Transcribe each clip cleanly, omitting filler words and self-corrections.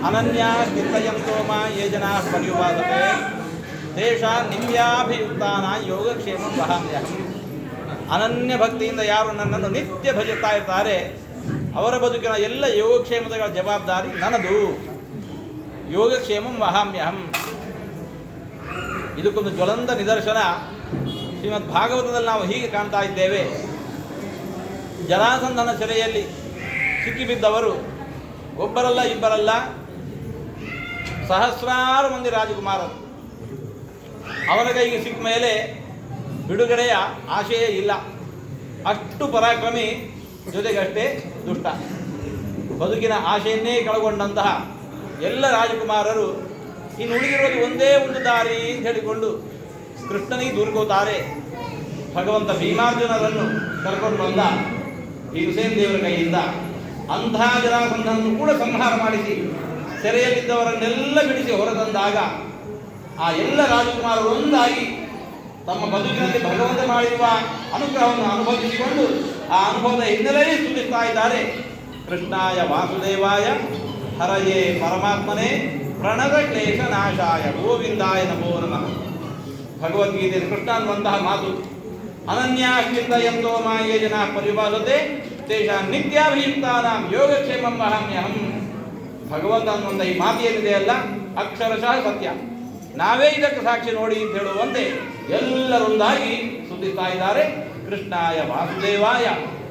ಅನನ್ಯಾ ಚಿಂತಯಂತೋ ಮಾ ಯೇ ಜನಾಃ ಪರ್ಯುಪಾಸತೆ ತೇಷಾಂ ನಿತ್ಯಾಭಿಯುಕ್ತಾನ ಯೋಗಕ್ಷೇಮಂ ವಹಾಮ್ಯಹಂ. ಅನನ್ಯ ಭಕ್ತಿಯಿಂದ ಯಾರು ನನ್ನನ್ನು ನಿತ್ಯ ಭಜಿಸ್ತಾ ಇರ್ತಾರೆ ಅವರ ಬದುಕಿನ ಎಲ್ಲ ಯೋಗಕ್ಷೇಮಗಳ ಜವಾಬ್ದಾರಿ ನನ್ನದು. ಯೋಗಕ್ಷೇಮಂ ವಹಾಮ್ಯಹಂ. ಇದಕ್ಕೊಂದು ಜ್ವಲಂತ ನಿದರ್ಶನ ಶ್ರೀಮದ್ ಭಾಗವತದಲ್ಲಿ ನಾವು ಹೀಗೆ ಕಾಣ್ತಾ ಇದ್ದೇವೆ. ಜರಾಸಂಧನ ಸೆರೆಯಲ್ಲಿ ಸಿಕ್ಕಿಬಿದ್ದವರು ಒಬ್ಬರಲ್ಲ ಇಬ್ಬರಲ್ಲ, ಸಹಸ್ರಾರು ಮಂದಿ ರಾಜಕುಮಾರರು. ಅವರ ಕೈಗೆ ಸಿಕ್ಕ ಮೇಲೆ ಬಿಡುಗಡೆಯ ಆಶೆಯೇ ಇಲ್ಲ. ಅಷ್ಟು ಪರಾಕ್ರಮಿ, ಜೊತೆಗಷ್ಟೇ ದುಷ್ಟ. ಬದುಕಿನ ಆಶೆಯನ್ನೇ ಕಳಗೊಂಡಂತಹ ಎಲ್ಲ ರಾಜಕುಮಾರರು ಇನ್ನು ಉಳಿದಿರೋದು ಒಂದೇ ಒಂದು ದಾರಿ ಅಂತ ಹೇಳಿಕೊಂಡು ಕೃಷ್ಣನಿಗೆ ದೂರ್ಕೋತಾರೆ. ಭಗವಂತ ಭೀಮಾರ್ಜುನರನ್ನು ಕರ್ಕೊಂಡು ಬಂದ ಭೀಮಸೇನ ದೇವರ ಕೈಯಿಂದ ಅಂಥ ಜರಾಸಂಧನನ್ನು ಕೂಡ ಸಂಹಾರ ಮಾಡಿಸಿ ಸೆರೆಯಲ್ಲಿದ್ದವರನ್ನೆಲ್ಲ ಬಿಡಿಸಿ ಹೊರತಂದಾಗ ಆ ಎಲ್ಲ ರಾಜಕುಮಾರರು ಒಂದಾಗಿ ತಮ್ಮ ಬದುಕಿನಲ್ಲಿ ಭಗವಂತ ಮಾಡಿರುವ ಅನುಗ್ರಹವನ್ನು ಅನುಭವಿಸಿಕೊಂಡು ಆ ಅನುಭವದ ಹಿನ್ನೆಲೆಯಲ್ಲಿ ಸ್ತುತಿಸ್ತಾ ಇದ್ದಾರೆ. ಕೃಷ್ಣಾಯ ವಾಸುದೇವಾಯ ಹರಯೇ ಪರಮಾತ್ಮನೇ ಪ್ರಣತ ಕ್ಲೇಶ ನಾಶಾಯ ಗೋವಿಂದಾಯ ನಮೋ ನಮಃ. ಭಗವದ್ಗೀತೆಯಲ್ಲಿ ಕೃಷ್ಣ ಅನ್ನುವಂತಹ ಮಾತು, ಅನನ್ಯಾ ಚಿಂತಯಂತೋ ಮಾ ಯೇ ಜನಾಃ ಪರ್ಯುಪಾಸತೆ ತೇಷಾಂ ನಿತ್ಯಾಭಿಯುಕ್ತಾನಾಂ ಯೋಗಕ್ಷೇಮಂ ವಹಾಮ್ಯಹಂ. ಭಗವಂತ ಅನ್ನುವಂಥ ಈ ಮಾತು ಏನಿದೆಯಲ್ಲ ಅಕ್ಷರಶಃ ಸತ್ಯ. ನಾವೇ ಇದಕ್ಕೆ ಸಾಕ್ಷಿ ನೋಡಿ ಅಂತ ಹೇಳುವಂತೆ ಎಲ್ಲರೊಂದಾಗಿ ಸ್ತುತಿಸ್ತಾ ಇದ್ದಾರೆ. ಕೃಷ್ಣಾಯ ವಾಸುದೇವಾಯ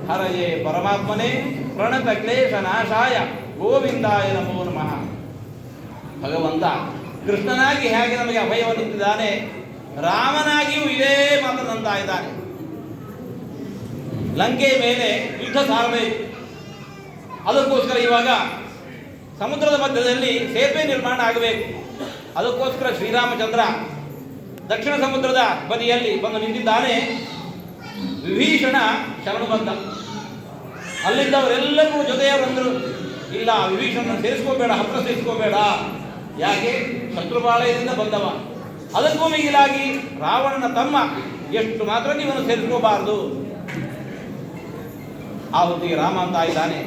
ಹರಯೇ ಪರಮಾತ್ಮನೇ ಪ್ರಣತ ಕ್ಲೇಶ ನಾಶಾಯ ಗೋವಿಂದಾಯ ನಮೋ ನಮಃ. ಭಗವಂತ ಕೃಷ್ಣನಾಗಿ ಹೇಗೆ ನಮಗೆ ಅಭಯವನ್ನು ಇಟ್ಟಿದ್ದಾನೆ, ರಾಮನಾಗಿಯೂ ಇದೇ ಮಾತನ್ನಂತ ಇದ್ದಾನೆ. ಲಂಕೆಯ ಮೇಲೆ ಯುದ್ಧ ಸಾರಬೇಕು. ಅದಕ್ಕೋಸ್ಕರ ಇವಾಗ ಸಮುದ್ರದ ಮಧ್ಯದಲ್ಲಿ ಸೇತುವೆ ನಿರ್ಮಾಣ ಆಗಬೇಕು. ಅದಕ್ಕೋಸ್ಕರ ಶ್ರೀರಾಮಚಂದ್ರ ದಕ್ಷಿಣ ಸಮುದ್ರದ ಬದಿಯಲ್ಲಿ ಬಂದು ನಿಂತಿದ್ದಾನೆ. ವಿಭೀಷಣ ಶರಣು ಬಂದ. ಅಲ್ಲಿದ್ದವರೆಲ್ಲರೂ ಜೊತೆಯವರಂದರು, ಇಲ್ಲ ವಿಭೀಷಣನ ಸೇರಿಸ್ಕೋಬೇಡ, ಹತ್ರ ಸೇರಿಸ್ಕೋಬೇಡ. ಯಾಕೆ? ಶತ್ರುಪಾಳಯದಿಂದ ಬಂದವ. ಅದಕ್ಕೂ ಮಿಗಿಲಾಗಿ ರಾವಣನ ತಮ್ಮ, ಎಷ್ಟು ಮಾತ್ರ ನೀವನ್ನು ಸೇರಿಸ್ಕೋಬಾರದು. ಆ ಹೊತ್ತಿಗೆ ರಾಮ ಅಂತ ಇದ್ದಾನೆ,